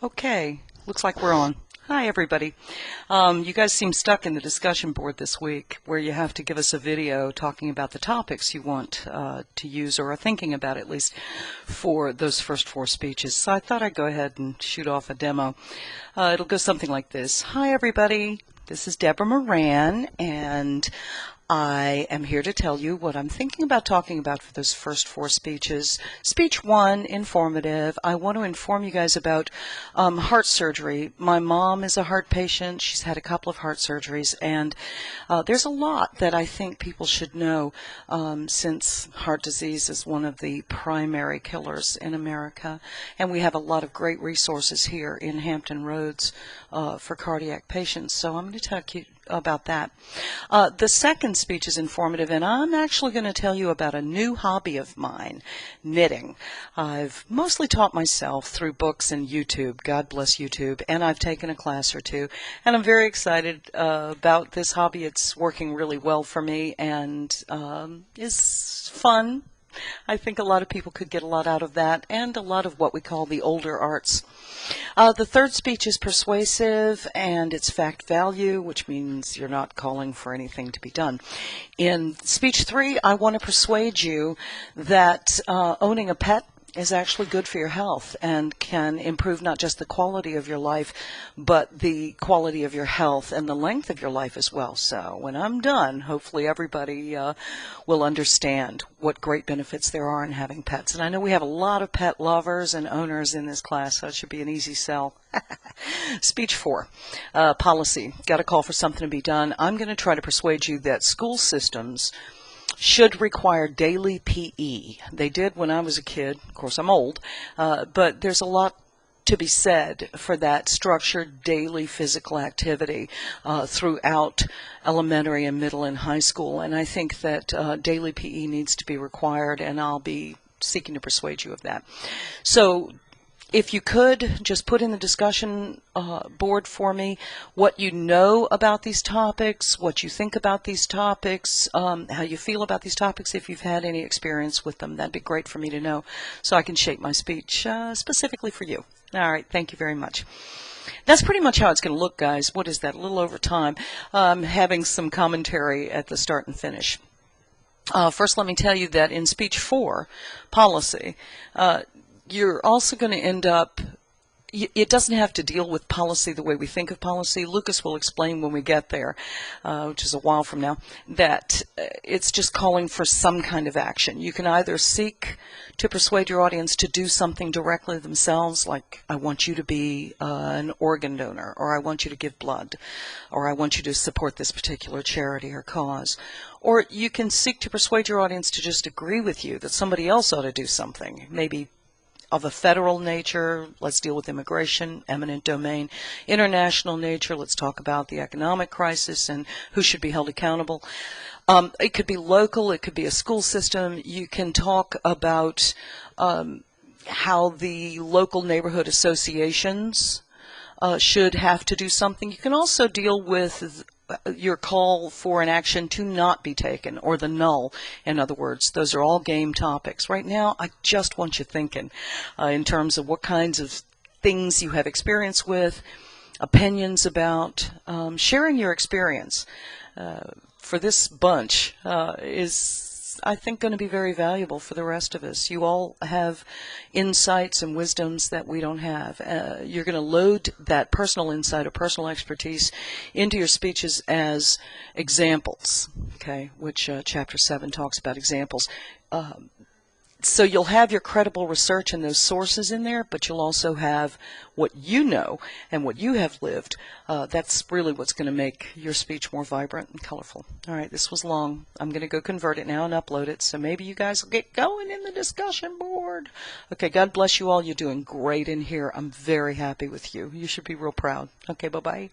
Okay, looks like we're on. Hi, everybody. You guys seem stuck in the discussion board this week where you have to give us a video talking about the topics you want to use or are thinking about at least for those first four speeches. So I thought I'd go ahead and shoot off a demo. It'll go something like this. Hi, everybody. This is Deborah Moran, and I am here to tell you what I'm thinking about talking about for those first four speeches. Speech one, informative. I want to inform you guys about heart surgery. My mom is a heart patient. She's had a couple of heart surgeries, and there's a lot that I think people should know since heart disease is one of the primary killers in America. And we have a lot of great resources here in Hampton Roads for cardiac patients. So I'm going to talk to you about that. The second speech is informative, and I'm actually going to tell you about a new hobby of mine, knitting. I've mostly taught myself through books and YouTube. God bless YouTube. And I've taken a class or two, and I'm very excited about this hobby. It's working really well for me and is fun. I think a lot of people could get a lot out of that, and a lot of what we call the older arts. The third speech is persuasive, and it's fact value, which means you're not calling for anything to be done. In speech three, I want to persuade you that owning a pet is actually good for your health and can improve not just the quality of your life, but the quality of your health and the length of your life as well. So when I'm done, hopefully everybody will understand what great benefits there are in having pets. And I know we have a lot of pet lovers and owners in this class, so it should be an easy sell. Speech four, policy. Got a call for something to be done. I'm going to try to persuade you that school systems should require daily PE. They did when I was a kid. Of course, I'm old, but there's a lot to be said for that structured daily physical activity throughout elementary and middle and high school. And I think that daily PE needs to be required, and I'll be seeking to persuade you of that. So if you could just put in the discussion board for me what you know about these topics, what you think about these topics, how you feel about these topics, if you've had any experience with them, that'd be great for me to know so I can shape my speech specifically for you. All right, thank you very much. That's pretty much how it's going to look, guys. What is that? A little over time. Having some commentary at the start and finish. First, let me tell you that in speech four, policy, you're also going to end up, it doesn't have to deal with policy the way we think of policy. Lucas will explain when we get there, which is a while from now, that it's just calling for some kind of action. You can either seek to persuade your audience to do something directly themselves, like I want you to be an organ donor, or I want you to give blood, or I want you to support this particular charity or cause. Or you can seek to persuade your audience to just agree with you that somebody else ought to do something, maybe of a federal nature. Let's deal with immigration, eminent domain. International nature, let's talk about the economic crisis and who should be held accountable. It could be local, it could be a school system. You can talk about how the local neighborhood associations should have to do something. You can also deal with your call for an action to not be taken, or the null. In other words, those are all game topics. Right now, I just want you thinking in terms of what kinds of things you have experience with, opinions about. Sharing your experience for this bunch is, I think, going to be very valuable for the rest of us. You all have insights and wisdoms that we don't have. You're going to load that personal insight or personal expertise into your speeches as examples, okay, which Chapter 7 talks about examples. So you'll have your credible research and those sources in there, but you'll also have what you know and what you have lived. That's really what's going to make your speech more vibrant and colorful. All right, this was long. I'm going to go convert it now and upload it, so maybe you guys will get going in the discussion board. Okay, God bless you all. You're doing great in here. I'm very happy with you. You should be real proud. Okay, bye-bye.